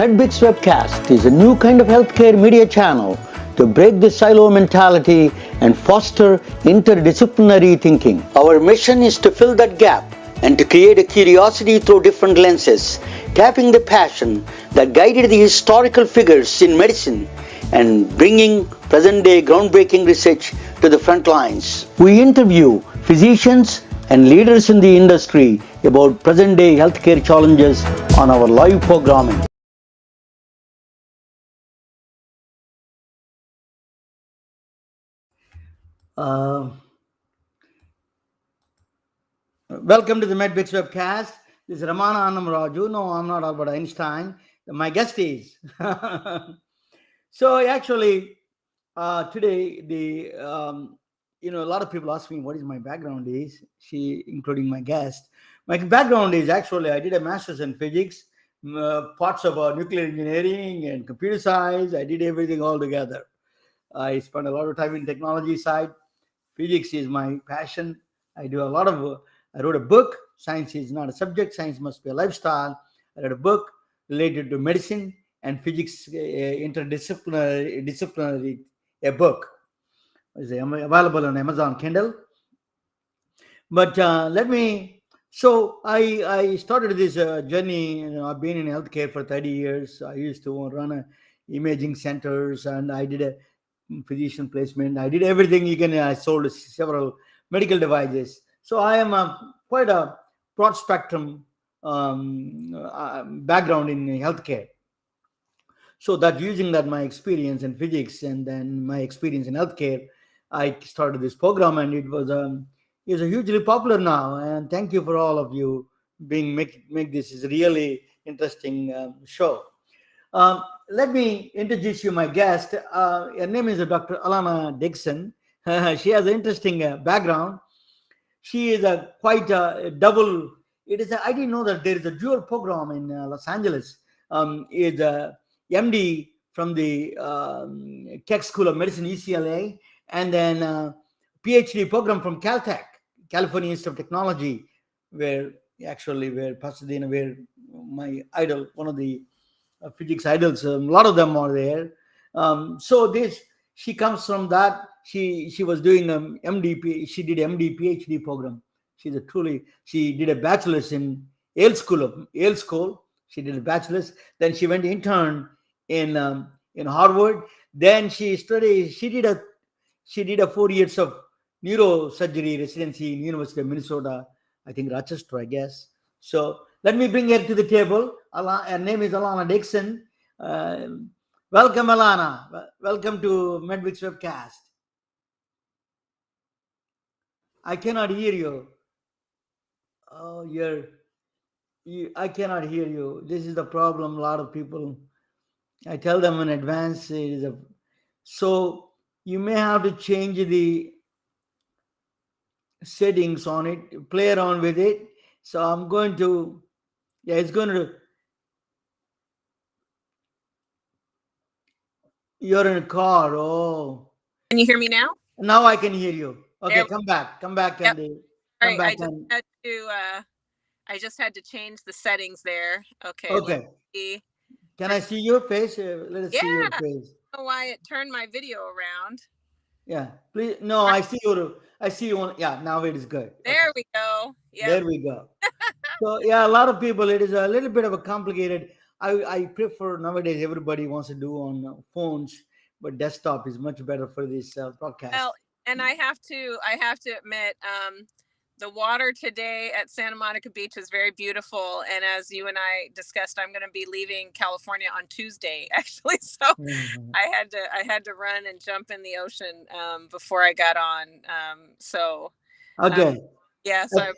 MedBricks webcast is a new kind of healthcare media channel to break the silo mentality and foster interdisciplinary thinking. Our mission is to fill that gap and to create a curiosity through different lenses, tapping the passion that guided the historical figures in medicine and bringing present-day groundbreaking research to the front lines. We interview physicians and leaders in the industry about present-day healthcare challenges on our live programming. Welcome to the MedBricks webcast. This is Ramana Annamaraju. No, I'm not Albert Einstein. My guest is. So actually, today, a lot of people ask me what is my background is. Including my guest. My background is actually I did a master's in physics, parts of nuclear engineering and computer science. I did everything all together. I spent a lot of time in technology side. Physics is my passion. I wrote a book, Science is not a subject, science must be a lifestyle. I read a book related to medicine and physics, interdisciplinary, a book. It's available on Amazon Kindle. But I started this journey. I've been in healthcare for 30 years. I used to run imaging centers, and I did a physician placement. I did everything. I sold several medical devices. So I am quite a broad spectrum background in healthcare. So that using that my experience in physics and then my experience in healthcare, I started this program, and it was hugely popular now. And thank you for all of you make this is really interesting show. Let me introduce you my guest. Her name is Dr.Alana Dixson. She has an interesting background. She is quite a double. I didn't know that there is a dual program in Los Angeles. Is a MD from the Keck School of Medicine, UCLA, and then PhD program from Caltech, California Institute of Technology, where Pasadena, where my idol, one of the physics idols, a lot of them are there. She comes from that. She was doing MD. She did MD PhD program. She did a bachelor's in Yale School. She did a bachelor's. Then she went to intern in Harvard. Then she studied. She did a 4 years of neurosurgery residency in University of Minnesota. I think Rochester, I guess. So let me bring her to the table. Her name is Alana Dixson. Welcome, Alana. Welcome to MedBricks webcast. I cannot hear you. Oh, I cannot hear you. This is the problem. A lot of people, I tell them in advance. So you may have to change the settings on it, play around with it. So I'm going to, it's going to, you're in a car. Oh. Can you hear me now? Now I can hear you. Okay, come back. Yep. I just had to change the settings there. Okay. Okay. Can I see your face? Let us see your face. I don't know why it turned my video around. Yeah, please. No, I see you. Yeah, now it is good. There we go. Yep. There we go. So yeah, a lot of people, it is a little bit of a complicated. I prefer nowadays everybody wants to do on phones, but desktop is much better for this podcast. Well, and I have to admit, the water today at Santa Monica Beach is very beautiful. And as you and I discussed, I'm going to be leaving California on Tuesday, actually. So I had to run and jump in the ocean before I got on. So I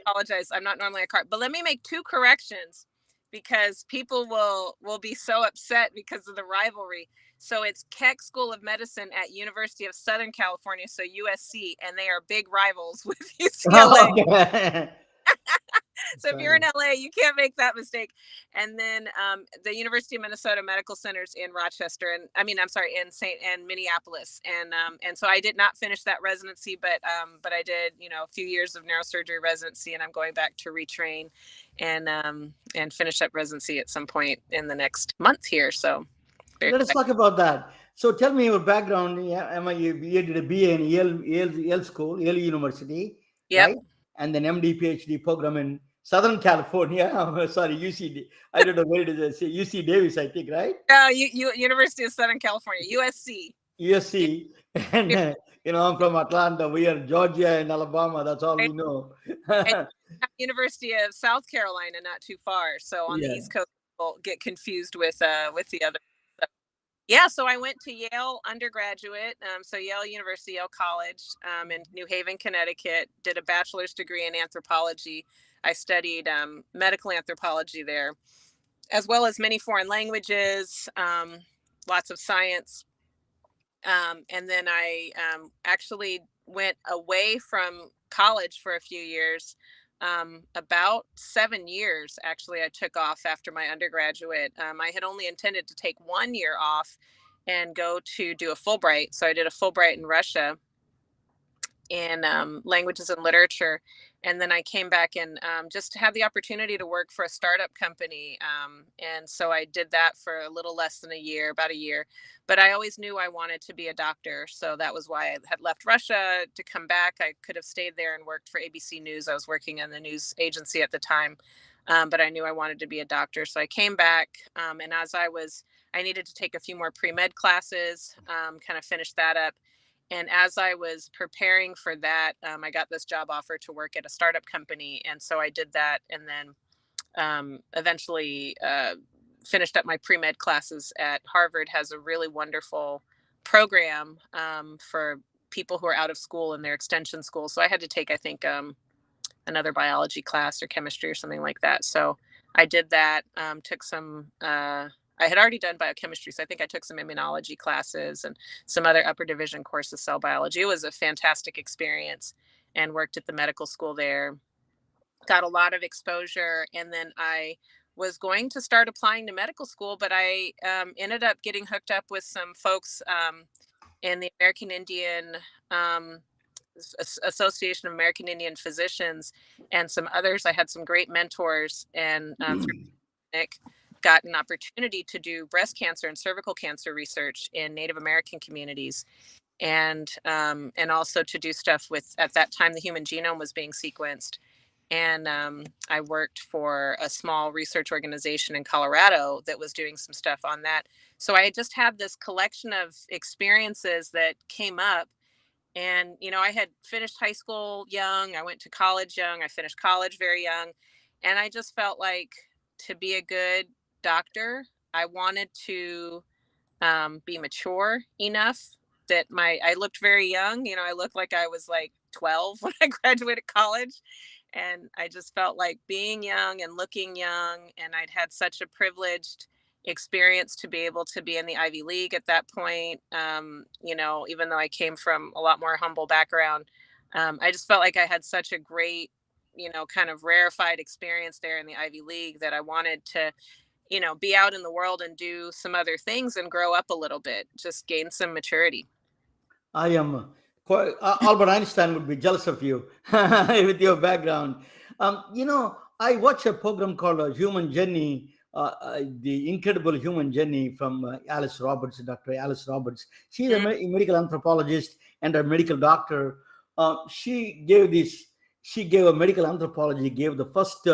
apologize. I'm not normally a car, but let me make 2 corrections because people will be so upset because of the rivalry. So it's Keck School of Medicine at University of Southern California, so USC, and they are big rivals with UCLA. So if you're in LA, you can't make that mistake. And then the University of Minnesota Medical Centers in Rochester, and I'm sorry, in St. and Minneapolis, and so I did not finish that residency, but I did, a few years of neurosurgery residency, and I'm going back to retrain and finish up residency at some point in the next month here. So very Let us excited. talk about that. So tell me your background. Yeah, Emma, you did a BA in Yale School, Yale University, Yep. right? And then MD, PhD program in Southern California. Sorry, UC. I don't know where it is. UC Davis, I think, right? University of Southern California, USC. USC. And, I'm from Atlanta. We are Georgia and Alabama. That's all Right? we know. And University of South Carolina, not too far. So on the Yeah. East Coast, people get confused with the other. So, yeah, so I went to Yale undergraduate, so Yale University, Yale College, in New Haven, Connecticut. Did a bachelor's degree in anthropology. I studied medical anthropology there, as well as many foreign languages, lots of science. And then I actually went away from college for a few years. About 7 years, actually, I took off after my undergraduate. I had only intended to take 1 year off and go to do a Fulbright. So I did a Fulbright in Russia in languages and literature. And then I came back and just had the opportunity to work for a startup company. And so I did that for a little less than a year, about a year. But I always knew I wanted to be a doctor. So that was why I had left Russia to come back. I could have stayed there and worked for ABC News. I was working in the news agency at the time. But I knew I wanted to be a doctor. So I came back. And I needed to take a few more pre-med classes, kind of finish that up. And as I was preparing for that, I got this job offer to work at a startup company. And so I did that, and then eventually finished up my pre-med classes at Harvard. Has a really wonderful program for people who are out of school in their extension school. So I had to take, I think, another biology class or chemistry or something like that. So I did that, took some I had already done biochemistry, so I think I took some immunology classes and some other upper division courses, cell biology. It was a fantastic experience, and worked at the medical school there. Got a lot of exposure, and then I was going to start applying to medical school, but I ended up getting hooked up with some folks in the American Indian Association of American Indian Physicians and some others. I had some great mentors, and through Nick, got an opportunity to do breast cancer and cervical cancer research in Native American communities, and also to do stuff with, at that time, the human genome was being sequenced. And I worked for a small research organization in Colorado that was doing some stuff on that. So I just had this collection of experiences that came up. And, I had finished high school young. I went to college young. I finished college very young. And I just felt like, to be a good doctor, I wanted to be mature enough that I looked very young. I looked like I was like 12 when I graduated college. And I just felt like being young and looking young. And I'd had such a privileged experience to be able to be in the Ivy League at that point. Even though I came from a lot more humble background, I just felt like I had such a great, kind of rarefied experience there in the Ivy League, that I wanted to, be out in the world and do some other things and grow up a little bit, just gain some maturity. I am quite, Albert Einstein would be jealous of you with your background. I watch a program called Human Journey, the Incredible Human Journey from Alice Roberts, Dr. Alice Roberts. She's a medical anthropologist and a medical doctor. She gave this. She gave a medical anthropology. Gave the first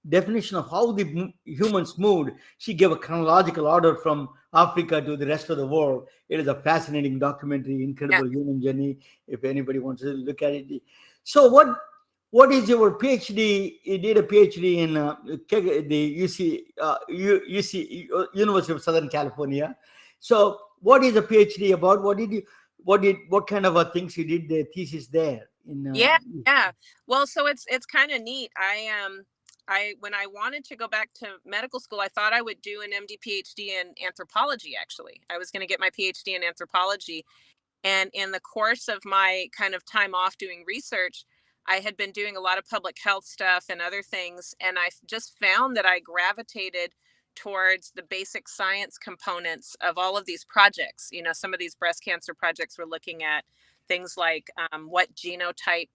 definition of how the humans moved. She gave a chronological order from Africa to the rest of the world. It is a fascinating documentary, Incredible Human Journey, if anybody wants to look at it. So what is your PhD? You did a PhD in the UC University of Southern California. So what is a PhD about? What kind of things you did the thesis there? Yeah. Well, so it's kind of neat. When I wanted to go back to medical school, I thought I would do an MD PhD in anthropology. Actually, I was going to get my PhD in anthropology. And in the course of my kind of time off doing research, I had been doing a lot of public health stuff and other things, and I just found that I gravitated towards the basic science components of all of these projects. Some of these breast cancer projects were looking at things like what genotype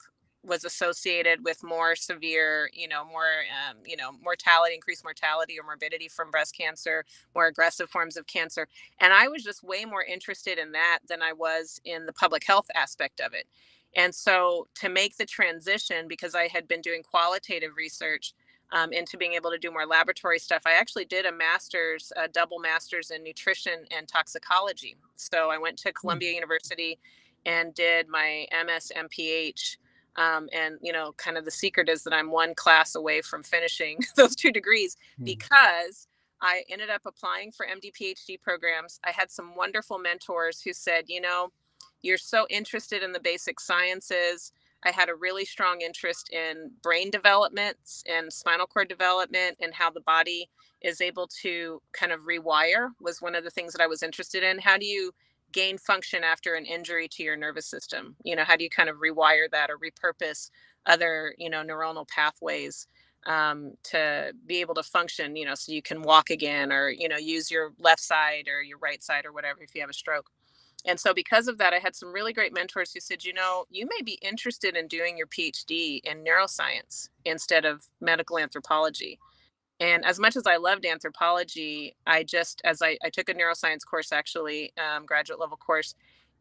was associated with more severe, more, mortality, increased mortality or morbidity from breast cancer, more aggressive forms of cancer. And I was just way more interested in that than I was in the public health aspect of it. And so to make the transition, because I had been doing qualitative research into being able to do more laboratory stuff, I actually did a double master's in nutrition and toxicology. So I went to Columbia University and did my MS MPH. And kind of the secret is that I'm one class away from finishing those 2 degrees, because I ended up applying for MD PhD programs. I had some wonderful mentors who said, you're so interested in the basic sciences. I had a really strong interest in brain development and spinal cord development, and how the body is able to kind of rewire was one of the things that I was interested in. How do you gain function after an injury to your nervous system? How do you kind of rewire that or repurpose other, neuronal pathways to be able to function, so you can walk again, or, use your left side or your right side or whatever if you have a stroke. And so because of that, I had some really great mentors who said, you may be interested in doing your PhD in neuroscience instead of medical anthropology. And as much as I loved anthropology, I took a neuroscience course, actually, graduate level course.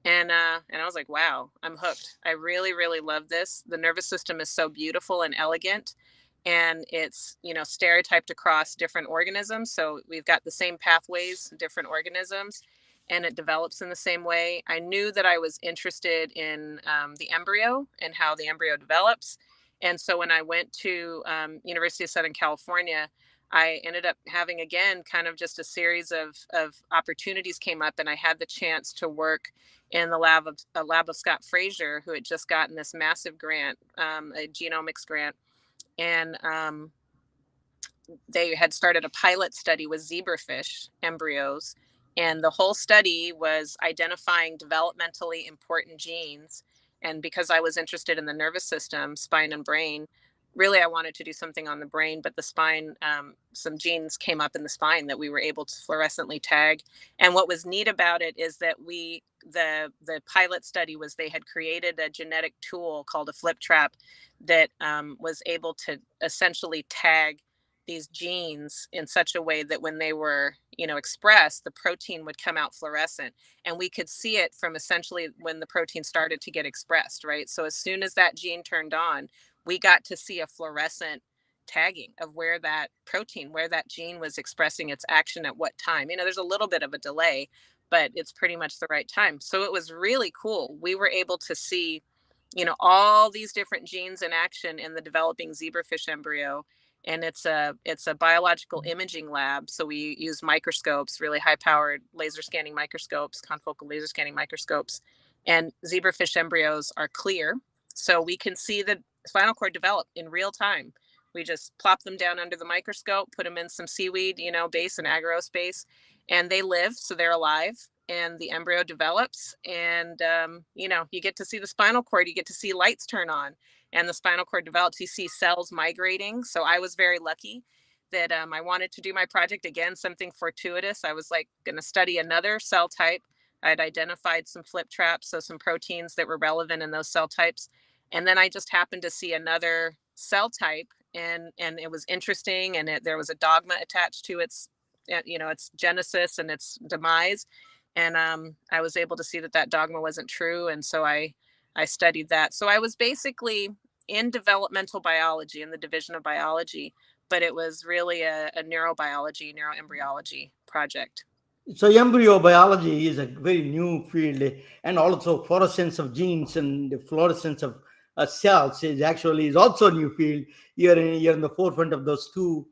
And I was like, wow, I'm hooked. I really, really love this. The nervous system is so beautiful and elegant. And it's, stereotyped across different organisms. So we've got the same pathways, different organisms, and it develops in the same way. I knew that I was interested in the embryo and how the embryo develops. And so when I went to University of Southern California, I ended up having, again, kind of just a series of opportunities came up, and I had the chance to work in the lab of Scott Frazier, who had just gotten this massive grant, a genomics grant. And they had started a pilot study with zebrafish embryos. And the whole study was identifying developmentally important genes. And because I was interested in the nervous system, spine and brain, really I wanted to do something on the brain, but the spine, some genes came up in the spine that we were able to fluorescently tag. And what was neat about it is that the pilot study was, they had created a genetic tool called a flip trap that was able to essentially tag these genes in such a way that when they were, expressed, the protein would come out fluorescent, and we could see it from essentially when the protein started to get expressed, right? So as soon as that gene turned on, we got to see a fluorescent tagging of where that gene was expressing its action at what time. There's a little bit of a delay, but it's pretty much the right time. So it was really cool. We were able to see, all these different genes in action in the developing zebrafish embryo. And it's a biological imaging lab. So we use microscopes, really high powered laser scanning microscopes, confocal laser scanning microscopes. And zebrafish embryos are clear. So we can see the spinal cord develop in real time. We just plop them down under the microscope, put them in some seaweed, base and agarose space, and they live. So they're alive. And the embryo develops, and you get to see the spinal cord. You get to see lights turn on, and the spinal cord develops. You see cells migrating. So I was very lucky that I wanted to do my project, again, something fortuitous. I was like going to study another cell type. I'd identified some flip traps, so some proteins that were relevant in those cell types, and then I just happened to see another cell type, and it was interesting, and there was a dogma attached to its its genesis and its demise. And I was able to see that dogma wasn't true, and so I studied that. So I was basically in developmental biology, in the division of biology, but it was really a neuroembryology project. So embryo biology is a very new field, and also fluorescence of genes and the fluorescence of cells is also a new field. You're in the forefront of those two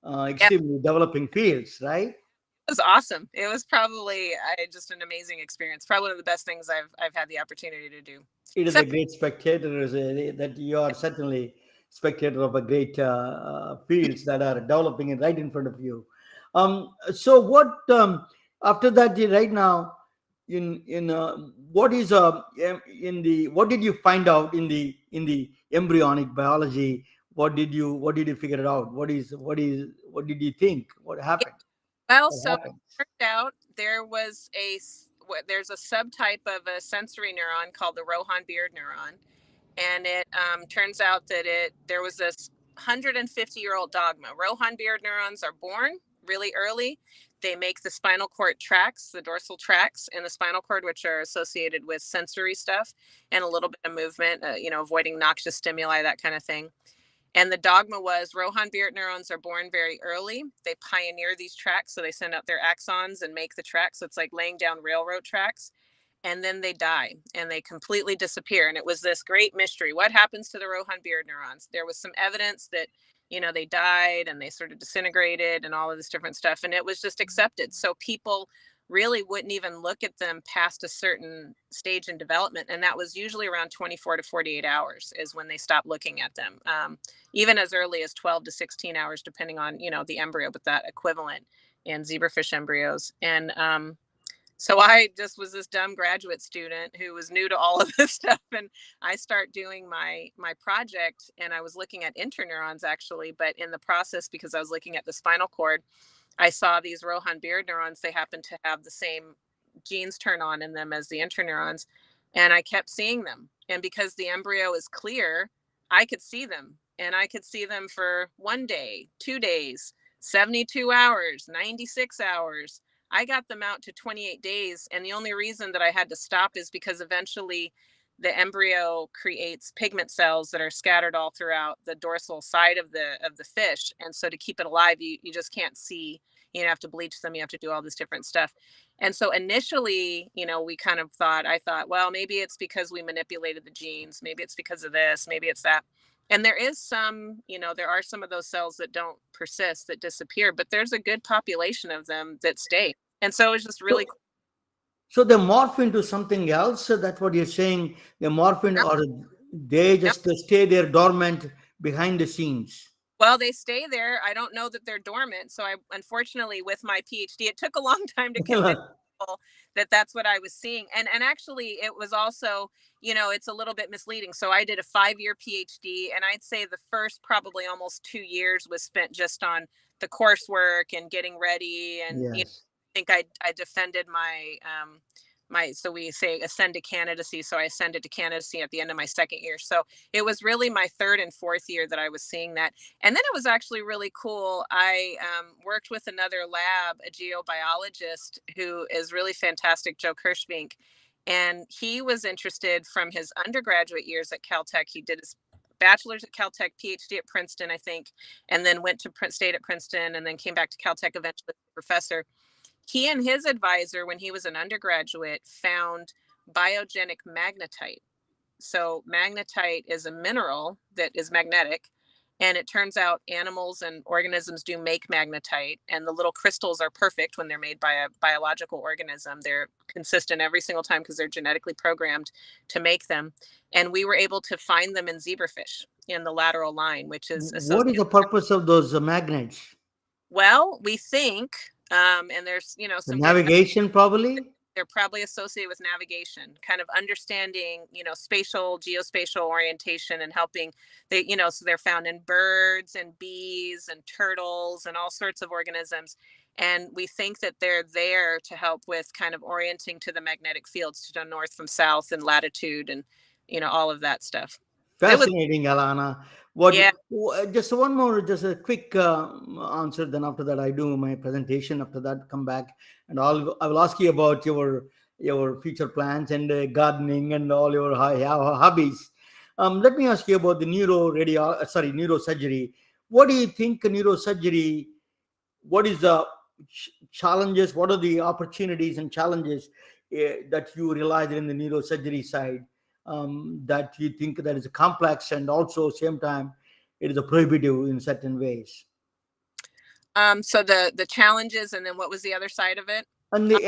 Yep. extremely developing fields, right? It was awesome. It was probably just an amazing experience. Probably one of the best things I've had the opportunity to do. It is a Except great spectator, that you are certainly spectator of a great fields that are developing right in front of you. So what after that, right now in what is in the what did you find out in the embryonic biology? What did you figure it out? What did you think? What Yeah, happened? well, What so it happened? turned out there's a subtype of a sensory neuron called the Rohan beard neuron, and it turns out that there was this 150-year-old dogma. Rohan beard neurons are born really early. They make the spinal cord tracts, the dorsal tracts in the spinal cord, which are associated with sensory stuff and a little bit of movement, avoiding noxious stimuli, that kind of thing. And the dogma was Rohan beard neurons are born very early. They pioneer these tracks, so they send out their axons and make the tracks. So it's like laying down railroad tracks, and then they die and they completely disappear. And it was this great mystery. What happens to the Rohan beard neurons? There was some evidence that, they died and they sort of disintegrated and all of this different stuff. And it was just accepted. So people really wouldn't even look at them past a certain stage in development. And that was usually around 24 to 48 hours is when they stopped looking at them. Even as early as 12 to 16 hours, depending on, the embryo, but that equivalent in zebrafish embryos. And so I just was this dumb graduate student who was new to all of this stuff. And I start doing my project, and I was looking at interneurons actually, but in the process, because I was looking at the spinal cord, I saw these Rohan beard neurons. They happen to have the same genes turn on in them as the interneurons. And I kept seeing them. And because the embryo is clear, I could see them. And I could see them for 1 day, 2 days, 72 hours, 96 hours. I got them out to 28 days. And the only reason that I had to stop is because eventually the embryo creates pigment cells that are scattered all throughout the dorsal side of the fish. And so to keep it alive, you just can't see. You have to bleach them. You have to do all this different stuff. And so initially, I thought, well, maybe it's because we manipulated the genes. Maybe it's because of this. Maybe it's that. And there is there are some of those cells that don't persist, that disappear, but there's a good population of them that stay. And so it's just really So, so they morph into something else. So that's what you're saying. They morph in, cool. or they No, just stay there dormant behind the scenes. well, they stay there. I don't know that they're dormant. So unfortunately, with my PhD, it took a long time to convince people that that's what I was seeing. And actually, it was also, it's a little bit misleading. So I did a 5-year PhD, and I'd say the first probably almost 2 years was spent just on the coursework and getting ready. And Yes. I think I defended so we say ascend to candidacy. So I ascended to candidacy at the end of my second year. So it was really my third and fourth year that I was seeing that. And then it was actually really cool. I worked with another lab, a geobiologist who is really fantastic, Joe Kirschvink. And he was interested from his undergraduate years at Caltech. He did his bachelor's at Caltech, PhD at Princeton, I think, and then went to stayed at Princeton, and then came back to Caltech eventually as a professor. He and his advisor, when he was an undergraduate, found biogenic magnetite. So magnetite is a mineral that is magnetic. And it turns out animals and organisms do make magnetite, and the little crystals are perfect when they're made by a biological organism. They're consistent every single time because they're genetically programmed to make them. And we were able to find them in zebrafish in the lateral line, which is What is associated. the purpose of those magnets? Well, we think, and there's, The some good, navigation, probably. they're probably associated with navigation, kind of understanding, spatial, geospatial orientation, and helping so they're found in birds and bees and turtles and all sorts of organisms. And we think that they're there to help with kind of orienting to the magnetic fields, to the north from south and latitude and, all of that stuff. It was, Fascinating, Alana. What? yeah, Just one more, just a quick answer. Then after that, I do my presentation. After that, come back and I will ask you about your future plans and gardening and all your hobbies. Let me ask you about the neurosurgery. What do you think neurosurgery? What is the challenges? What are the opportunities and challenges that you realize in the neurosurgery side, that you think that is complex, and also same time it is a prohibitive in certain ways? so the challenges, and then what was the other side of it? And the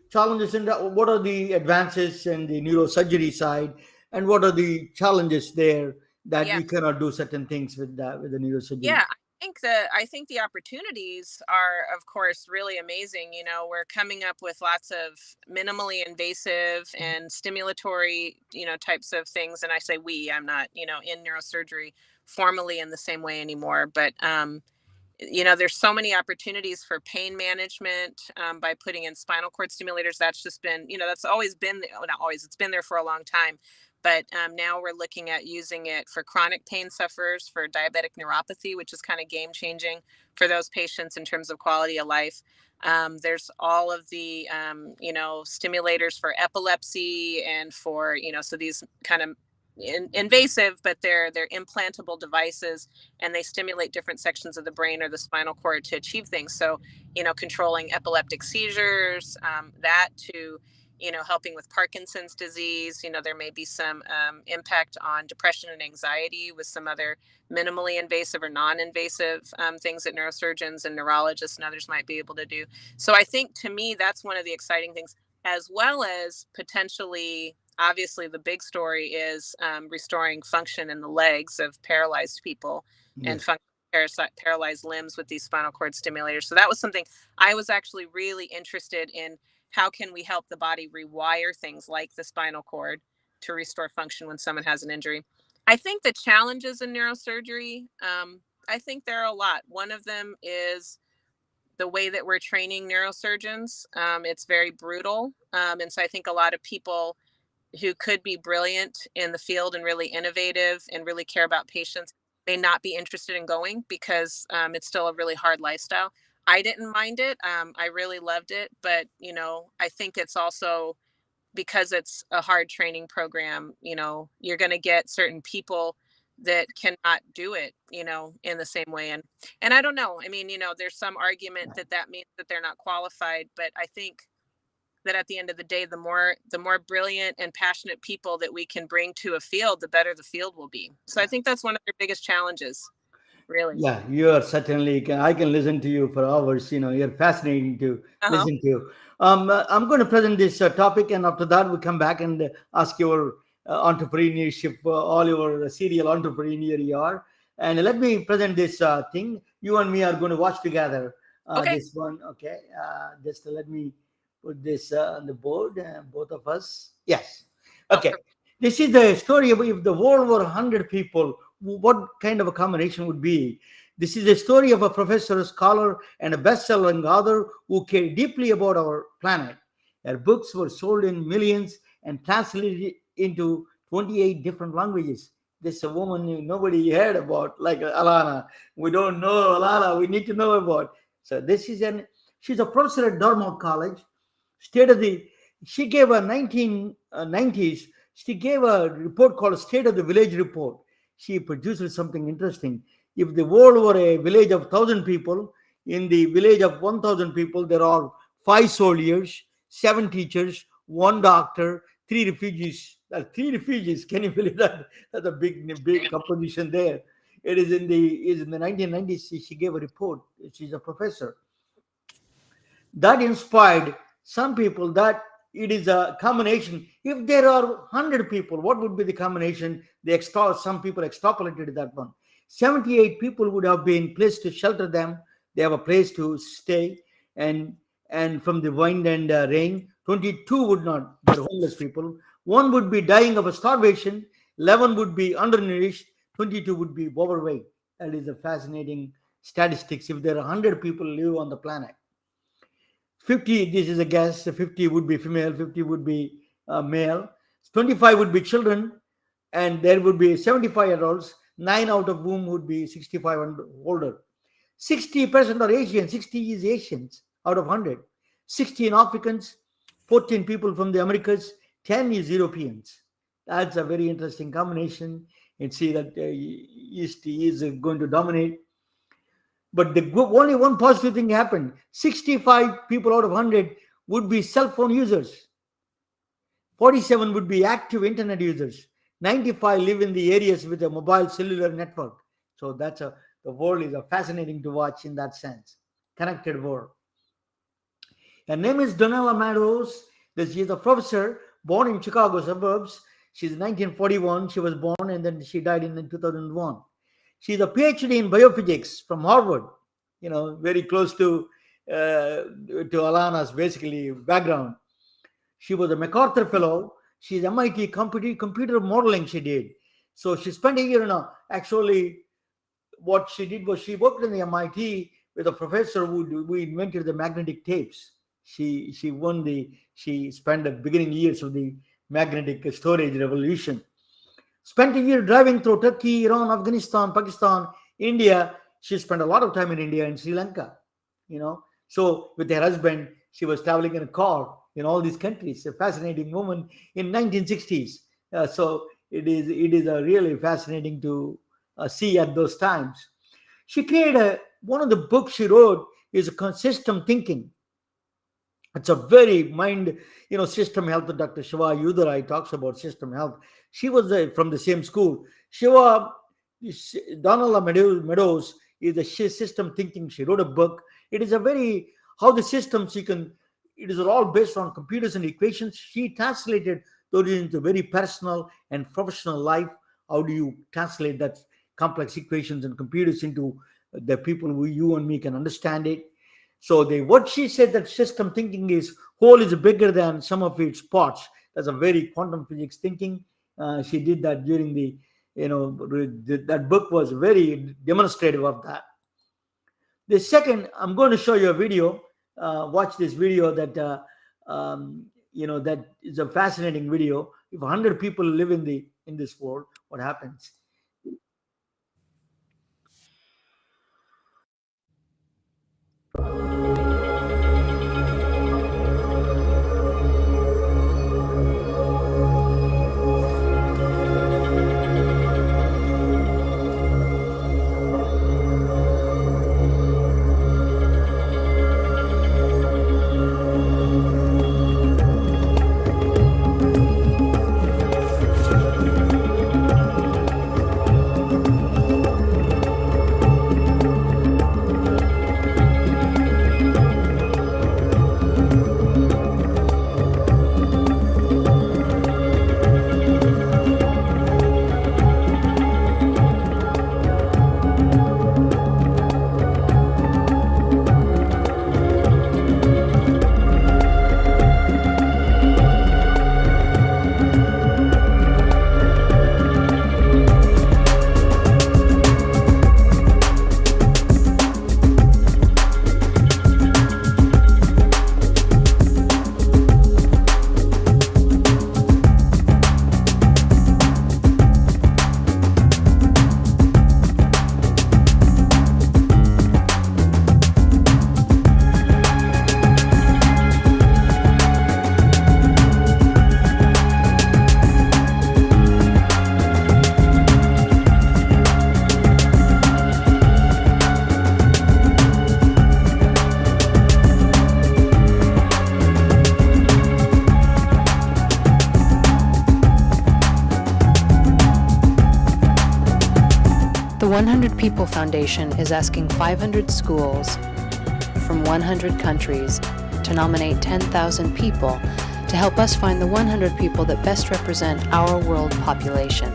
challenges, and what are the advances in the neurosurgery side, and what are the challenges there that Yeah. you cannot do certain things with the Yeah, neurosurgery? I think the opportunities are, of course, really amazing. We're coming up with lots of minimally invasive and stimulatory, types of things. And I say we, I'm not, in neurosurgery formally in the same way anymore. But there's so many opportunities for pain management by putting in spinal cord stimulators. That's just been, that's always been, well, not always, it's been there for a long time. But now we're looking at using it for chronic pain sufferers, for diabetic neuropathy, which is kind of game changing for those patients in terms of quality of life. There's all of the, stimulators for epilepsy and for, so these kind of invasive, but they're implantable devices, and they stimulate different sections of the brain or the spinal cord to achieve things. So, controlling epileptic seizures, that to, helping with Parkinson's disease. There may be some impact on depression and anxiety with some other minimally invasive or non-invasive things that neurosurgeons and neurologists and others might be able to do. So I think, to me, that's one of the exciting things, as well as potentially, obviously, the big story is restoring function in the legs of paralyzed people and Yes. paralyzed limbs with these spinal cord stimulators. So that was something I was actually really interested in. How can we help the body rewire things like the spinal cord to restore function when someone has an injury? I think the challenges in neurosurgery, I think there are a lot. One of them is the way that we're training neurosurgeons. It's very brutal. And so I think a lot of people who could be brilliant in the field and really innovative and really care about patients may not be interested in going because it's still a really hard lifestyle. I didn't mind it. I really loved it. But, I think it's also because it's a hard training program, you're going to get certain people that cannot do it, in the same way. And I don't know. I mean, there's some argument that that means that they're not qualified, but I think that at the end of the day, the more brilliant and passionate people that we can bring to a field, the better the field will be. So I think that's one of their biggest challenges, really. Yeah, you are certainly. I can listen to you for hours. You're fascinating to Uh-huh. listen to. I'm going to present this topic, and after that, we come back and ask your entrepreneurship, all your serial entrepreneur you are. And let me present this thing. You and me are going to watch together. Okay. This one, okay. Just let me put this on the board. Both of us. Yes. Oh, Okay. This is the story of if the world were 100 people, what kind of a combination would be. This is a story of a professor, a scholar, and a best-selling author who cared deeply about our planet. Her books were sold in millions and translated into 28 different languages. This is a woman nobody heard about, like Alana. We don't know Alana. We need to know about. So she's a professor at Dartmouth College. State of the She gave a 1990s. She gave a report called State of the Village Report. She produces something interesting. If the world were a village of 1,000 people, in the village of 1,000 people, there are 5 soldiers, 7 teachers, 1 doctor, 3 refugees. 3 refugees. Can you believe that? That's a big composition there. It is in the 1990s. She gave a report. She's a professor. That inspired some people that it is a combination. If there are 100 people, what would be the combination? Some people extrapolated that one. 78 people would have been placed to shelter them. They have a place to stay, and from the wind and rain. 22 would not. They're homeless people. One would be dying of a starvation. 11 would be undernourished. 22 would be overweight. That is a fascinating statistics. If there are 100 people live on the planet, 50, this is a guess, 50 would be female, 50 would be male, 25 would be children, and there would be 75 adults, 9 out of whom would be 65 and older. 60% are Asian, 60 is Asians out of 100. 16 Africans, 14 people from the Americas, 10 is Europeans. That's a very interesting combination. And see that East is going to dominate. But only one positive thing happened. 65 people out of 100 would be cell phone users. 47 would be active internet users. 95 live in the areas with a mobile cellular network. So the world is fascinating to watch in that sense. Connected world. Her name is Donnella Meadows. She is a professor born in Chicago suburbs. She's 1941. She was born and then she died in 2001. She's a PhD in biophysics from Harvard. Very close to Alana's basically background. She was a MacArthur Fellow. She's MIT computer modeling she did. So she spent a year actually what she did was she worked in the MIT with a professor who invented the magnetic tapes. She spent the beginning years of the magnetic storage revolution. Spent a year driving through Turkey, Iran, Afghanistan, Pakistan, India. She spent a lot of time in India and Sri Lanka. So with her husband, she was traveling in a car in all these countries. A fascinating woman in 1960s. So it is a really fascinating to see at those times. She created one of the books she wrote is System Thinking. It's a very system health. Dr. Shiva Udarai talks about system health. She was from the same school. Shiva Donala Meadows is a system thinking. She wrote a book. It is a very how the systems it is all based on computers and equations. She translated those into very personal and professional life. How do you translate that complex equations and computers into the people who you and me can understand it? So what she said that system thinking is whole is bigger than some of its parts. That's a very quantum physics thinking. She did that during that book was very demonstrative of that. The second, I'm going to show you a video. Watch this video that that is a fascinating video. If 100 people live in this world, what happens? The 100 People Foundation is asking 500 schools from 100 countries to nominate 10,000 people to help us find the 100 people that best represent our world population.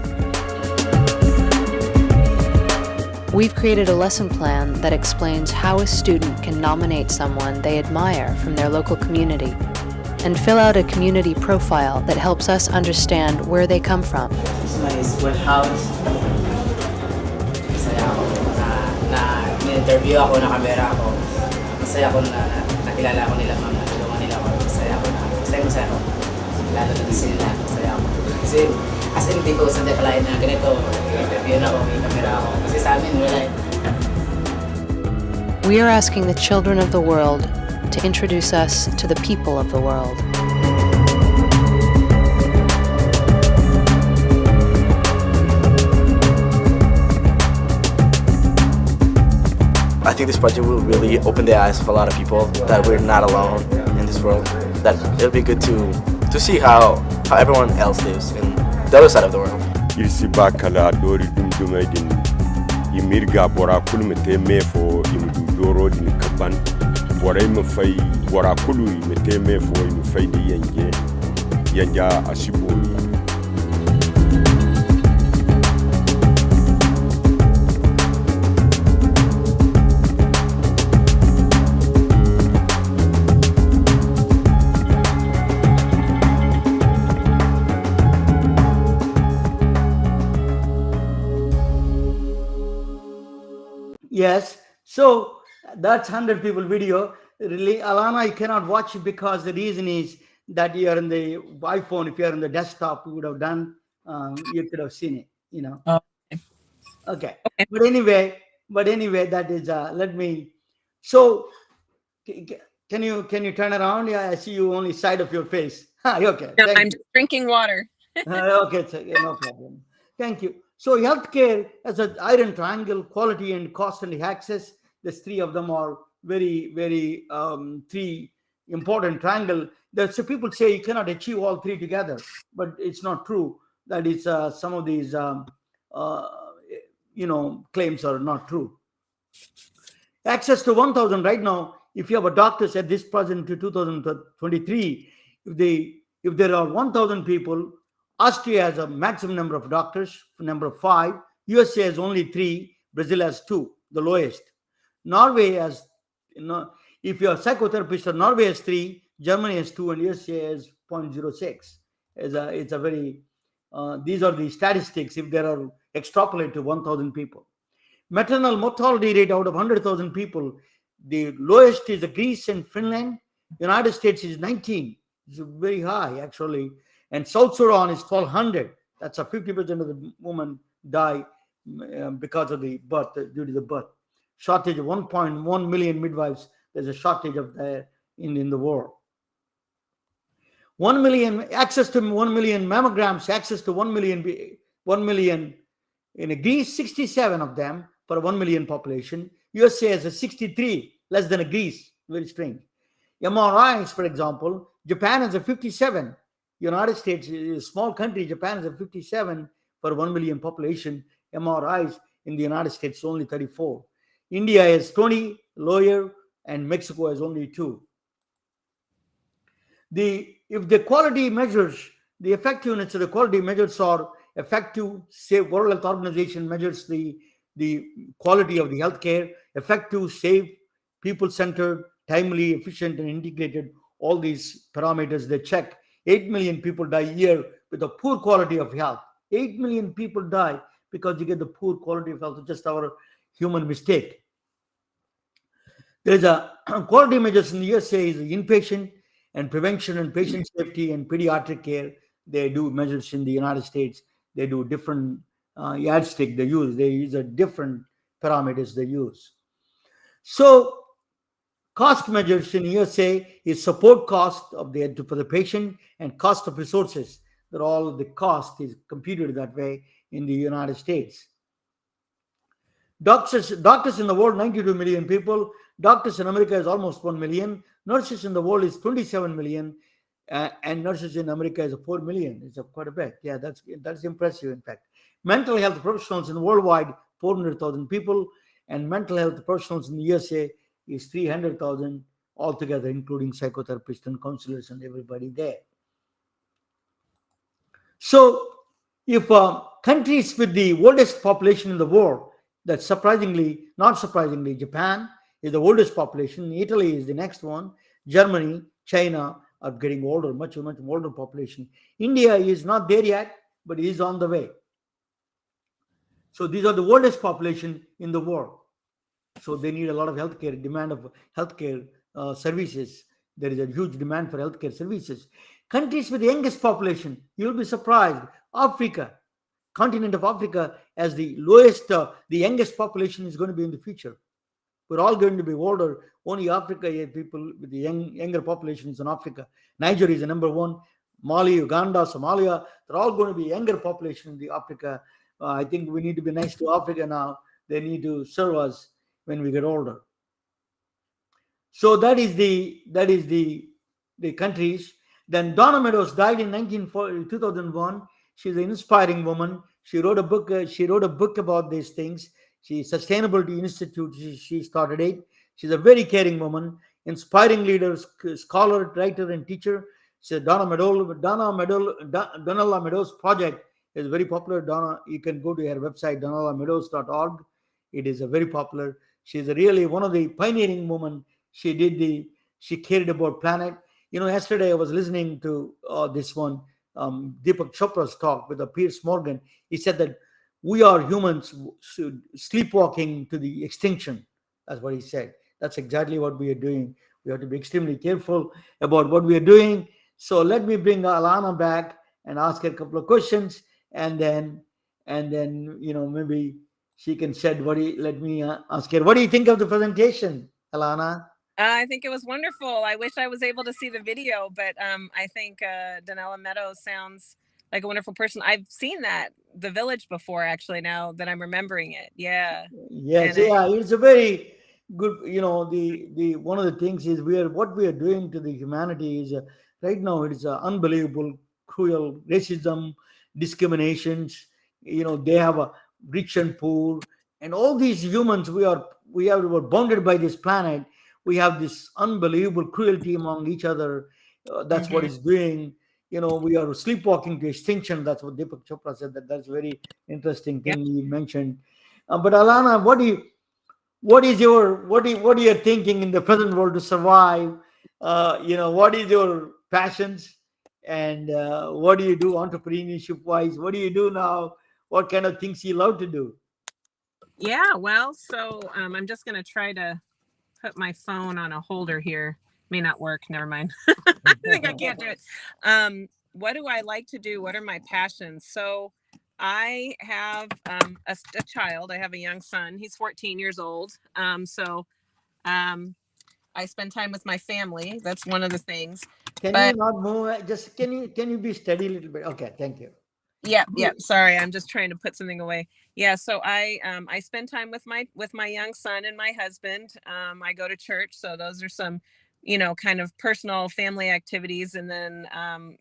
We've created a lesson plan that explains how a student can nominate someone they admire from their local community and fill out a community profile that helps us understand where they come from. This is my schoolhouse. Masaya ako na interview ako, na camera ako. Masaya ako na nakilala ako nila, ma'am, natulungan nila ako. Masaya ako. Lalo na sila, masaya ako. Kasi as in, di ko sa dekalain na ganito, interview na ako, may camera ako. Kasi sa amin, wala. We are asking the children of the world to introduce us to the people of the world. I think this project will really open the eyes of a lot of people that we're not alone in this world. That it'll be good to see how everyone else lives in the other side of the world. Irsiba kala dori dumduma din imirga bora kulmete mefo imdu doro din kaban bora imfai bora kulu imete mefo imfai di yanja asiboni. Yes. So that's 100 people video. Really, Alana, you cannot watch it because the reason is that you are in the iPhone. If you are in the desktop, you would have done. You could have seen it. Oh, Okay. okay. But anyway, that is. Let me. So can you turn around? Yeah, I see you only side of your face. Okay. No, Thank I'm you. just drinking water. Okay, yeah, no problem. Thank you. So healthcare as an iron triangle, quality and cost and access. These three of them are very, very three important triangle. So people say you cannot achieve all three together, but it's not true. That is some of these uh, claims are not true. Access to 1000 right now. If you have a doctors at this present to 2023, if there are 1000 people, Austria has a maximum number of doctors, number of 5. USA has only 3. Brazil has 2, the lowest. Norway has, if you're a psychotherapist, Norway has 3, Germany has 2, and USA has 0.06. It's a very these are the statistics if there are extrapolate to 1000 people. Maternal mortality rate out of 100,000 people, the lowest is Greece and Finland. United States is 19. It's very high, actually. And South Sudan is 1,200. That's a 50% of the women die because of the birth, due to the birth. Shortage of 1.1 million midwives. There's a shortage of that in the world. 1 million, access to 1 million mammograms, access to 1 million in Greece, 67 of them per 1 million population. USA has a 63, less than a Greece. Very strange. MRIs, for example, Japan has a 57. United States is a small country. Japan has a 57 per 1 million population. MRIs in the United States only 34. India has 20, lower, and Mexico has only 2. If the quality measures, the effectiveness of the quality measures are effective, say World Health Organization measures the quality of the healthcare, effective, safe, people-centered, timely, efficient, and integrated. All these parameters they check. 8 million people die a year with a poor quality of health. 8 million people die because you get the poor quality of health. It's just our human mistake. There's a quality measures in the USA is inpatient and prevention and patient safety and pediatric care. They do measures in the United States. They do different yardstick they use. They use a different parameters they use. So cost measures in USA is support cost for the patient and cost of resources. That all the cost is computed that way in the United States. Doctors in the world, 92 million people. Doctors in America is almost 1 million. Nurses in the world is 27 million. And nurses in America is 4 million. It's quite a bit. Yeah, that's impressive, in fact. Mental health professionals in worldwide, 400,000 people. And mental health professionals in the USA is 300,000 altogether, including psychotherapists and counselors and everybody there. So if countries with the oldest population in the world, that not surprisingly, Japan is the oldest population. Italy is the next one. Germany, China are getting older, much older population. India is not there yet, but is on the way. So these are the oldest population in the world. So they need a lot of healthcare, demand of healthcare services. There is a huge demand for healthcare services. Countries with the youngest population, you'll be surprised. Africa, continent of Africa, as the lowest, the youngest population is going to be in the future. We're all going to be older. Only Africa, people with the younger populations in Africa. Nigeria is the number one. Mali, Uganda, Somalia, they're all going to be younger population in the Africa. I think we need to be nice to Africa now. They need to serve us when we get older. So that is the countries. Then Donna Meadows died in 2001. She's an inspiring woman. She wrote a book about these things. Sustainability Institute. She started it. She's a very caring woman, inspiring leader, scholar, writer, and teacher. She's Donna Meadows project is very popular. Donna, you can go to her website, donnameadows.org. It is a very popular. She's really one of the pioneering women. She cared about planet. Yesterday I was listening to this one, Deepak Chopra's talk with Piers Morgan. He said that we are humans sleepwalking to the extinction. That's what he said. That's exactly what we are doing. We have to be extremely careful about what we are doing. So let me bring Alana back and ask her a couple of questions, and then maybe she can shed let me ask her, what do you think of the presentation, Alana? I think it was wonderful. I wish I was able to see the video, but I think Donella Meadows sounds like a wonderful person. I've seen the village before, actually, now that I'm remembering it. Yeah. Yes, And yeah, it's a very good. The one of the things is what we are doing to the humanity is right now it is unbelievable, cruel racism, discriminations. They have a rich and poor, and all these humans were bounded by this planet. We have this unbelievable cruelty among each other. That's what Mhm. it's doing. We are sleepwalking to extinction. That's what Deepak Chopra said. That's a very interesting Yep. thing you mentioned. But Alana, what are you thinking in the present world to survive? What is your passions, and what do you do entrepreneurship wise? What do you do now? What kind of things you love to do? Yeah. Well, so I'm just going to try to put my phone on a holder here. May not work. Never mind. I think I can't do it. What do I like to do? What are my passions? So I have a child. I have a young son. He's 14 years old. So um, I spend time with my family. That's one of the things. Can you But not move? Just can you be steady a little bit? Okay, thank you. yeah, yeah. Sorry, I'm just trying to put something away. Yeah, so I spend time with my young son and my husband. I go to church, so those are some, kind of personal family activities. And then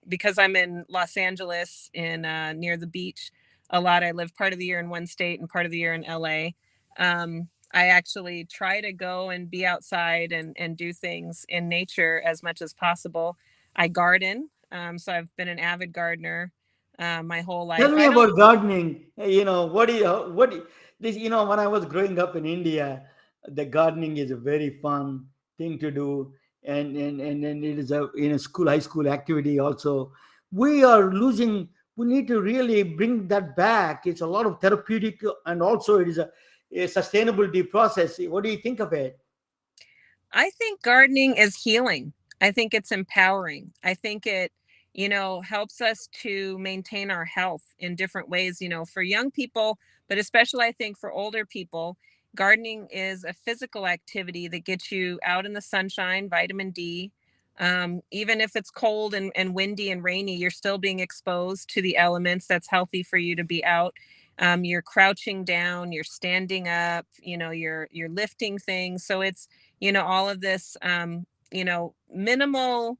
because I'm in Los Angeles, in near the beach, a lot. I live part of the year in one state and part of the year in LA. I actually try to go and be outside and do things in nature as much as possible. I garden, so I've been an avid gardener my whole Tell life. me I don't. about gardening. This, when I was growing up in India, the gardening is a very fun thing to do. And it is a in a school, high school activity also. We are losing, we need to really bring that back. It's a lot of therapeutic, and also it is a sustainability process. What do you think of it? I think gardening is healing. I think it's empowering. I think it, helps us to maintain our health in different ways, for young people, but especially I think for older people. Gardening is a physical activity that gets you out in the sunshine, vitamin D. Even if it's cold and windy and rainy, you're still being exposed to the elements. That's healthy for you to be out. You're crouching down, you're standing up, you're lifting things. So it's, all of this, minimal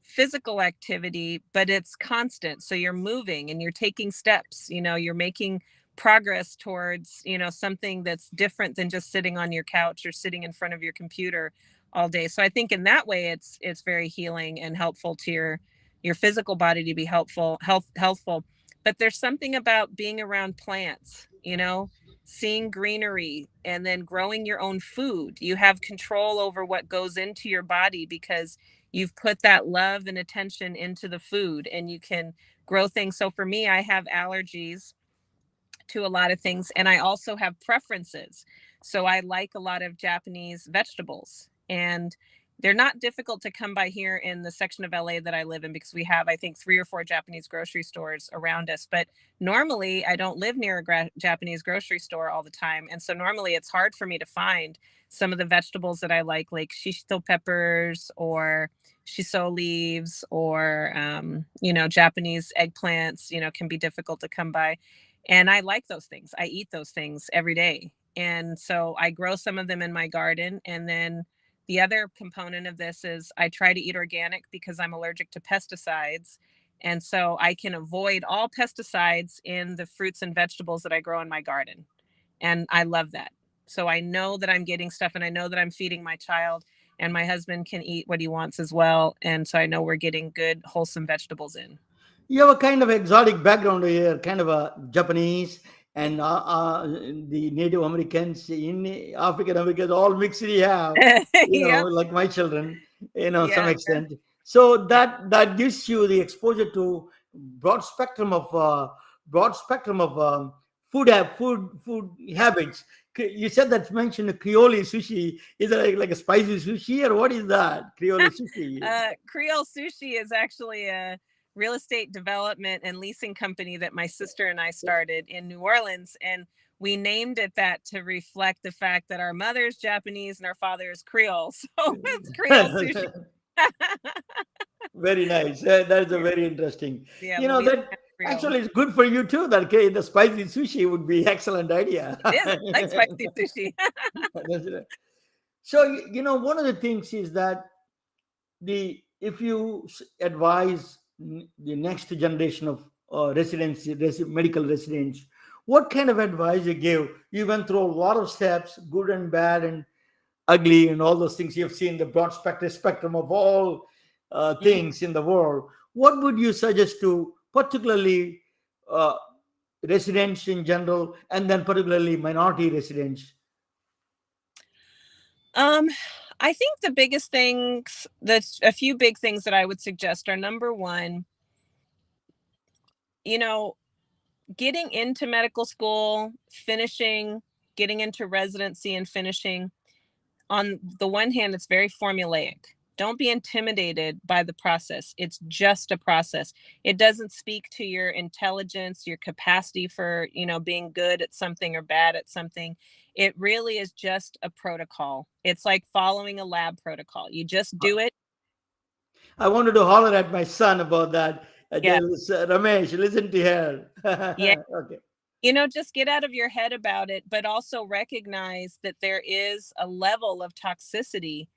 physical activity, but it's constant. So you're moving and you're taking steps, you're making progress towards, something that's different than just sitting on your couch or sitting in front of your computer all day. So I think in that way it's very healing and helpful to your physical body to be healthful. But there's something about being around plants, seeing greenery and then growing your own food. You have control over what goes into your body because you've put that love and attention into the food, and you can grow things. So for me, I have allergies to a lot of things, and I also have preferences. So I like a lot of Japanese vegetables, and they're not difficult to come by here in the section of LA that I live in because we have, I think, 3 or 4 Japanese grocery stores around us. But normally I don't live near a Japanese grocery store all the time, and so normally it's hard for me to find some of the vegetables that I like shishito peppers or shiso leaves, or Japanese eggplants, can be difficult to come by. And I like those things. I eat those things every day. And so I grow some of them in my garden. And then the other component of this is I try to eat organic because I'm allergic to pesticides. And so I can avoid all pesticides in the fruits and vegetables that I grow in my garden. And I love that. So I know that I'm getting stuff, and I know that I'm feeding my child, and my husband can eat what he wants as well. And so I know we're getting good, wholesome vegetables in. You have a kind of exotic background here, kind of a Japanese and the Native Americans, in African Americans, all mixed we have, Yep. like my children, some Yeah. extent. So that gives you the exposure to broad spectrum of food habits. You said that mentioned Creole sushi. Is it like a spicy sushi, or what is that Creole sushi? Creole Sushi is actually a real estate development and leasing company that my sister and I started in New Orleans. And we named it that to reflect the fact that our mother's Japanese and our father is Creole. So it's Creole Sushi. Very nice. That's a Yeah, very interesting. yeah, You know Louisiana that Creole. actually is good for you too. That okay, the spicy sushi would be excellent idea. It is. I like spicy sushi. That's right. So one of the things is that the if you advise the next generation of medical residents, what kind of advice you give? You went through a lot of steps, good and bad and ugly, and all those things. You've seen the broad spectrum of all Mhm. things in the world. What would you suggest to particularly uh, residents in general, and then particularly minority residents? Um, I think the biggest things, that's a few big things that I would suggest are number one, you know, getting into medical school, finishing, getting into residency and finishing. On the one hand, it's very formulaic. Don't be intimidated by the process. It's just a process. It doesn't speak to your intelligence, your capacity for, being good at something or bad at something. It really is just a protocol. It's like following a lab protocol. You just do it. I wanted to holler at my son about that. Yeah. Ramesh, listen to her. Yeah. Okay. Just get out of your head about it, but also recognize that there is a level of toxicity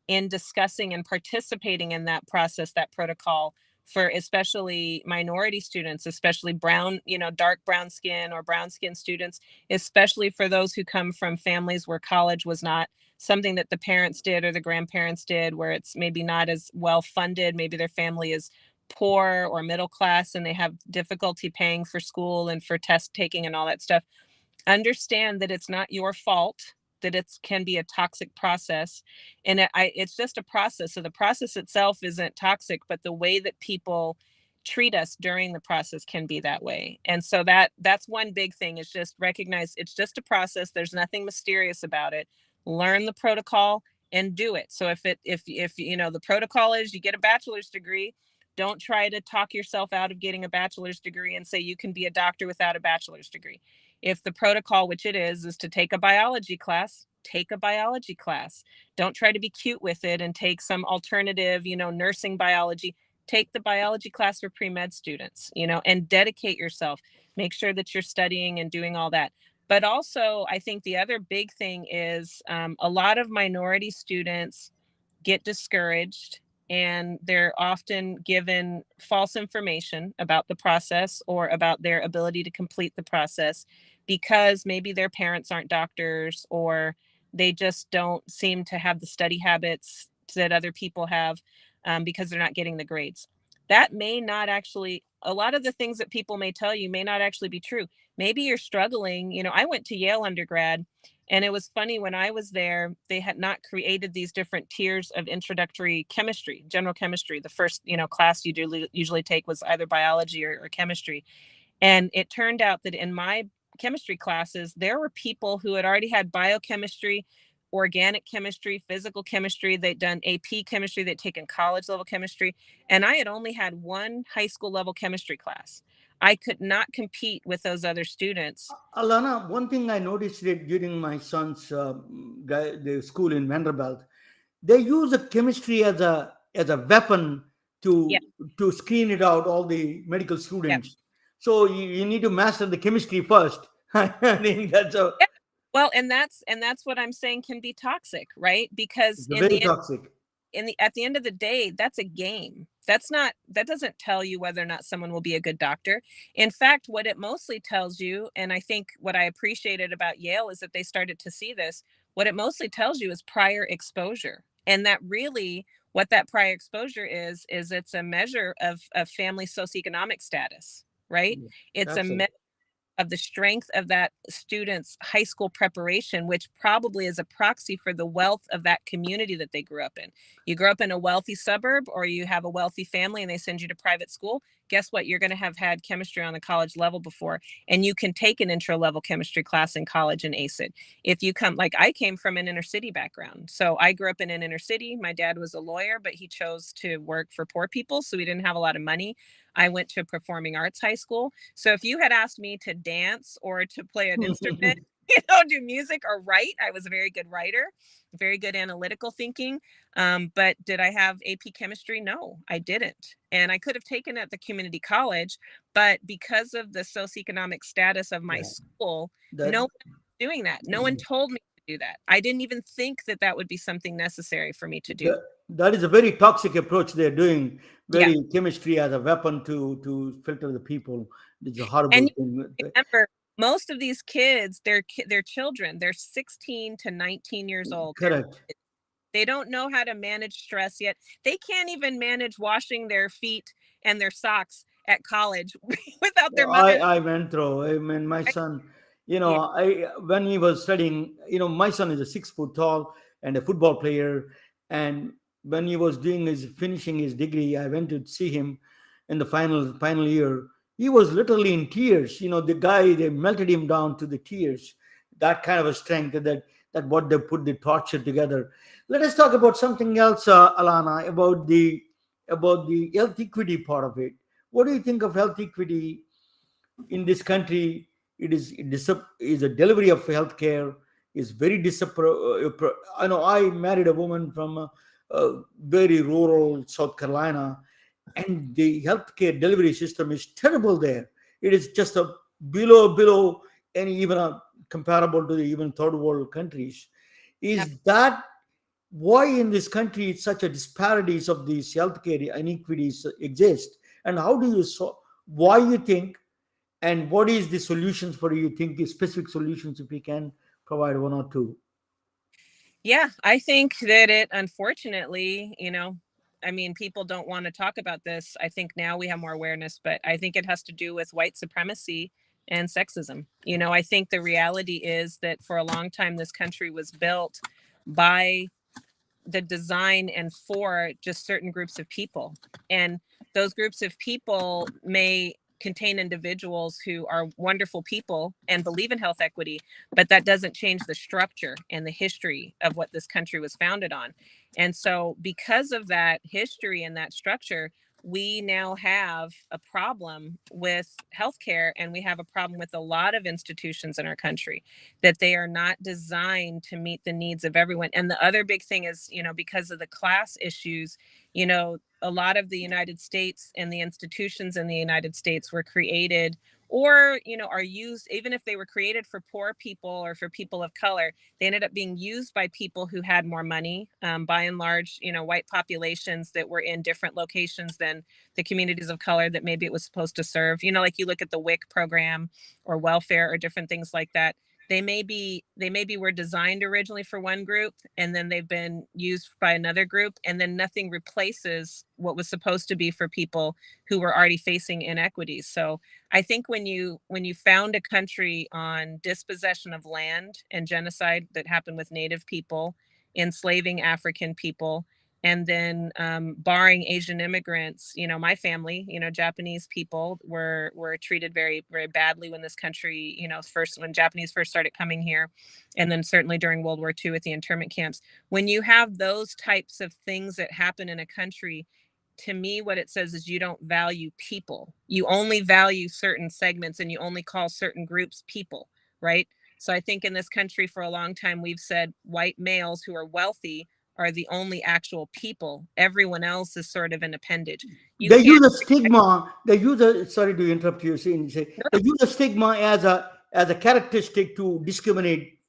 in discussing and participating in that process, that protocol, for especially minority students, especially brown, dark brown skin or brown skin students, especially for those who come from families where college was not something that the parents did or the grandparents did, where it's maybe not as well funded. Maybe their family is poor or middle class and they have difficulty paying for school and for test taking and all that stuff. Understand that it's not your fault, that it can be a toxic process, and it's just a process. So the process itself isn't toxic, but the way that people treat us during the process can be that way. And so that's one big thing, is just recognize it's just a process. There's nothing mysterious about it. Learn the protocol and do it. So if the protocol is you get a bachelor's degree, don't try to talk yourself out of getting a bachelor's degree and say you can be a doctor without a bachelor's degree. If the protocol, which it is to take a biology class, take a biology class. Don't try to be cute with it and take some alternative, nursing biology. Take the biology class for pre-med students, and dedicate yourself. Make sure that you're studying and doing all that. But also, I think the other big thing is a lot of minority students get discouraged, and they're often given false information about the process or about their ability to complete the process, because maybe their parents aren't doctors, or they just don't seem to have the study habits that other people have, because they're not getting the grades. That may not actually, a lot of the things that people may tell you may not actually be true. Maybe you're struggling. I went to Yale undergrad, and it was funny, when I was there, they had not created these different tiers of introductory chemistry, general chemistry. The first, class you do usually take was either biology or chemistry. And it turned out that in my chemistry classes, there were people who had already had biochemistry, organic chemistry, physical chemistry. They'd done AP chemistry, they'd taken college level chemistry. And I had only had one high school level chemistry class. I could not compete with those other students. Alana, one thing I noticed it during my son's the school in Vanderbilt, they use the chemistry as a weapon Yeah. to screen it out all the medical Yeah. students. So you need to master the chemistry first. I think that's Yeah. Well, and that's what I'm saying can be toxic, right? Because it's very toxic. at the end of the day, that's a game. That doesn't tell you whether or not someone will be a good doctor. In fact, what it mostly tells you, and I think what I appreciated about Yale is that they started to see this, what it mostly tells you is prior exposure. And that really, what that prior exposure is it's a measure of family socioeconomic status, right? Yes, It's a absolutely. of the strength of that student's high school preparation, which probably is a proxy for the wealth of that community that they grew up in. You grow up in a wealthy suburb or you have a wealthy family and they send you to private school. Guess what? You're going to have had chemistry on the college level before, and you can take an intro level chemistry class in college and ace it. If you come, like I came from an inner city background. So I grew up in an inner city. My dad was a lawyer, but he chose to work for poor people. So we didn't have a lot of money. I went to a performing arts high school. So if you had asked me to dance or to play an instrument, do music or write, I was a very good writer, very good analytical thinking. But did I have AP chemistry? No, I didn't. And I could have taken it at the community college, but because of the socioeconomic status of my Yeah. school, That no one was doing that. No one told me to do that. I didn't even think that that would be something necessary for me to do. that is a very toxic approach they're doing. Yeah. Very chemistry as a weapon to filter the people. It's a And horrible thing. remember, most of these kids, they're children. They're 16 to 19 years old. Correct. They don't know how to manage stress yet. They can't even manage washing their feet and their socks at college without their mother. I went through. I mean, my son, Yeah. I when he was studying, my son is a 6 foot tall and a football player. And when he was doing his finishing his degree, I went to see him in the final year. He was literally in tears. The guy, they melted him down to the tears. That kind of a strength that what they put the torture together. Let us talk about something else, Alana, about the health equity part of it. What do you think of health equity in this country? It is a delivery of healthcare is very I know I married a woman from a very rural South Carolina, and the healthcare delivery system is terrible there. It is just a below any even comparable to the even third world countries. Is that why in this country such a disparities of these healthcare inequities exist, and how do you why you think, and what is the solutions for you think, the specific solutions, if we can provide one or two? Yeah, I think that it unfortunately, I mean, people don't want to talk about this. I think now we have more awareness, but I think it has to do with white supremacy and sexism. I think the reality is that for a long time, this country was built by the design and for just certain groups of people. And those groups of people may contain individuals who are wonderful people and believe in health equity, but that doesn't change the structure and the history of what this country was founded on. And so, because of that history and that structure, we now have a problem with healthcare, and we have a problem with a lot of institutions in our country that they are not designed to meet the needs of everyone. And the other big thing is, because of the class issues, a lot of the United States and the institutions in the United States were created or, are used, even if they were created for poor people or for people of color, they ended up being used by people who had more money, by and large, white populations that were in different locations than the communities of color that maybe it was supposed to serve. Like you look at the WIC program or welfare or different things like that. They maybe were designed originally for one group, and then they've been used by another group, and then nothing replaces what was supposed to be for people who were already facing inequities. So I think when you found a country on dispossession of land and genocide that happened with Native people, enslaving African people, and then barring Asian immigrants, my family, Japanese people were treated very, very badly when this country, when Japanese first started coming here, and then certainly during World War II at the internment camps. When you have those types of things that happen in a country, to me, what it says is you don't value people. You only value certain segments, and you only call certain groups people, right? So I think in this country for a long time, we've said white males who are wealthy are the only actual people. Everyone else is sort of an appendage. You They can't. use a stigma. They use a Sorry to interrupt you. They use a stigma as a characteristic to discriminate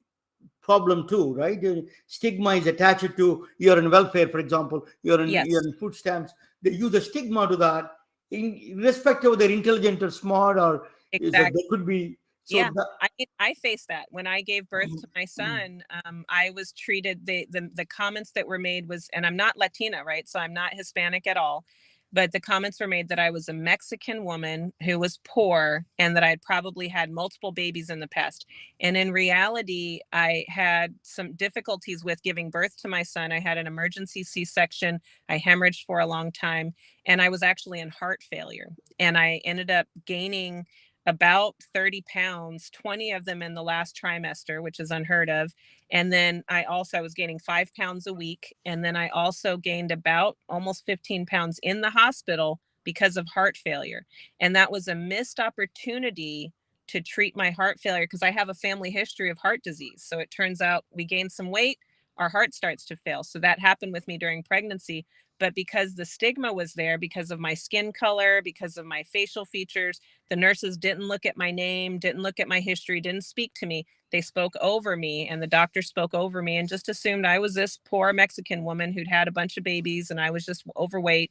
problem too, right? The stigma is attached to you're in welfare, for example, you're Yes, in food stamps. They use a stigma to that, irrespective of they're intelligent or smart, or is that exactly. they could be. So Yeah, that, I faced that when I gave birth to my son. I was treated, the comments that were made was, and I'm not Latina, right? So I'm not Hispanic at all. but the comments were made that I was a Mexican woman who was poor and that I had probably had multiple babies in the past. And in reality, I had some difficulties with giving birth to my son. I had an emergency C-section. I hemorrhaged for a long time, and I was actually in heart failure. And I ended up gaining about 30 pounds, 20 of them in the last trimester, which is unheard of. And then I was gaining 5 pounds a week. And then I also gained about almost 15 pounds in the hospital because of heart failure. And that was a missed opportunity to treat my heart failure because I have a family history of heart disease. So it turns out we gain some weight, our heart starts to fail. So that happened with me during pregnancy. But because the stigma was there, because of my skin color, because of my facial features, the nurses didn't look at my name, didn't look at my history, didn't speak to me. They spoke over me, and the doctor spoke over me and just assumed I was this poor Mexican woman who'd had a bunch of babies and I was just overweight,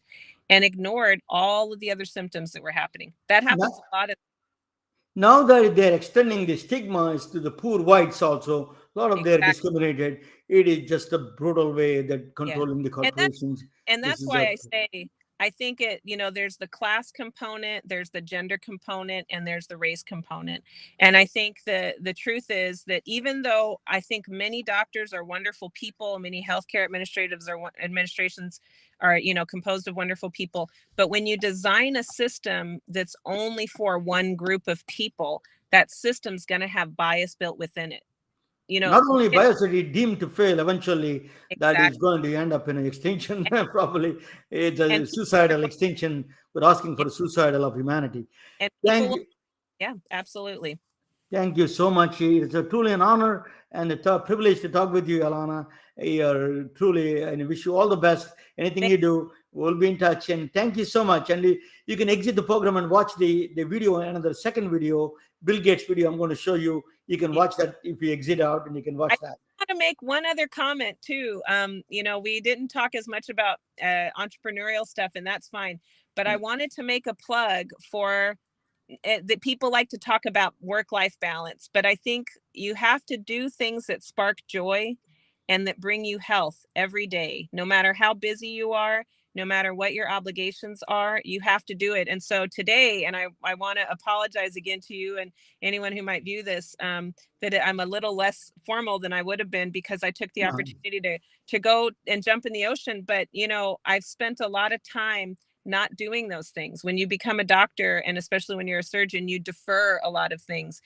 and ignored all of the other symptoms that were happening. That happens a lot. Now that they're extending the stigmas to the poor whites also, a lot of they're Exactly. discriminated. It is just a brutal way that controlling the And corporations. that's why I say, I think there's the class component, there's the gender component, and there's the race component. And I think the truth is that even though I think many doctors are wonderful people, many healthcare administrations are, composed of wonderful people, but when you design a system that's only for one group of people, that system's going to have bias built within it. Not only biosity deemed to fail, eventually that is Exactly. going to end up in an extinction. Probably it's a And suicidal extinction. We're asking for a suicidal of humanity. and Thank people, you. yeah, absolutely. Thank you so much. It's truly an honor and a privilege to talk with you, Alana. You're truly, and I wish you all the best. Anything you do, we'll be in touch. And thank you so much. And you can exit the program and watch the video, another second video, Bill Gates video. I'm going to show you. You can watch that if you exit out, and you can watch that. I want to make one other comment too. We didn't talk as much about entrepreneurial stuff, and that's fine. But I wanted to make a plug for that people like to talk about work-life balance, but I think you have to do things that spark joy and that bring you health every day, no matter how busy you are, no matter what your obligations are, you have to do it. And so today, and I want to apologize again to you and anyone who might view this, that I'm a little less formal than I would have been because I took the opportunity to go and jump in the ocean. But, I've spent a lot of time not doing those things. When you become a doctor, and especially when you're a surgeon, you defer a lot of things.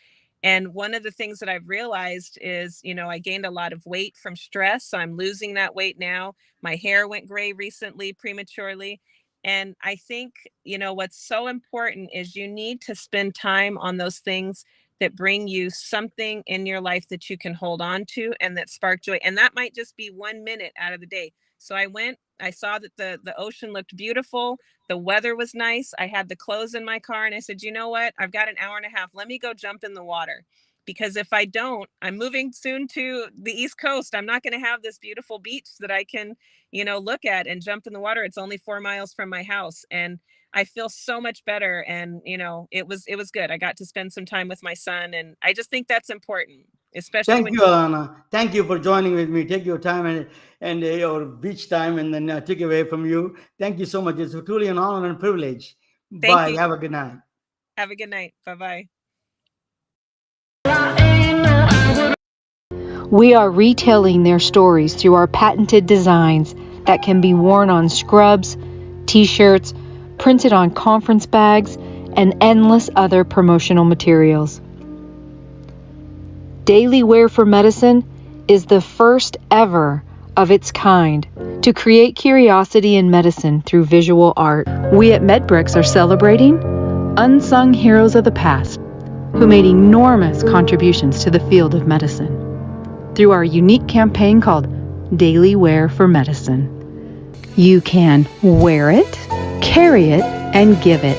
And one of the things that I've realized is, I gained a lot of weight from stress. So I'm losing that weight now. My hair went gray recently, prematurely. And I think, what's so important is you need to spend time on those things that bring you something in your life that you can hold on to and that spark joy. And that might just be 1 minute out of the day. So I saw that the ocean looked beautiful. The weather was nice. I had the clothes in my car and I said, you know what? I've got an hour and a half. Let me go jump in the water. Because if I don't, I'm moving soon to the East Coast. I'm not going to have this beautiful beach that I can, look at and jump in the water. It's only 4 miles from my house. And I feel so much better. And, it was good. I got to spend some time with my son. And I just think that's important, especially Thank you, Alana. Thank you for joining with me. Take your time and your beach time, and then take away from you. Thank you so much. It's truly an honor and privilege. Bye. you. Have a good night. Have a good night. Bye-bye. We are retelling their stories through our patented designs that can be worn on scrubs, t-shirts, printed on conference bags, and endless other promotional materials. Daily Wear for Medicine is the first ever of its kind to create curiosity in medicine through visual art. We at MedBricks are celebrating unsung heroes of the past who made enormous contributions to the field of medicine through our unique campaign called Daily Wear for Medicine. You can wear it, carry it, and give it.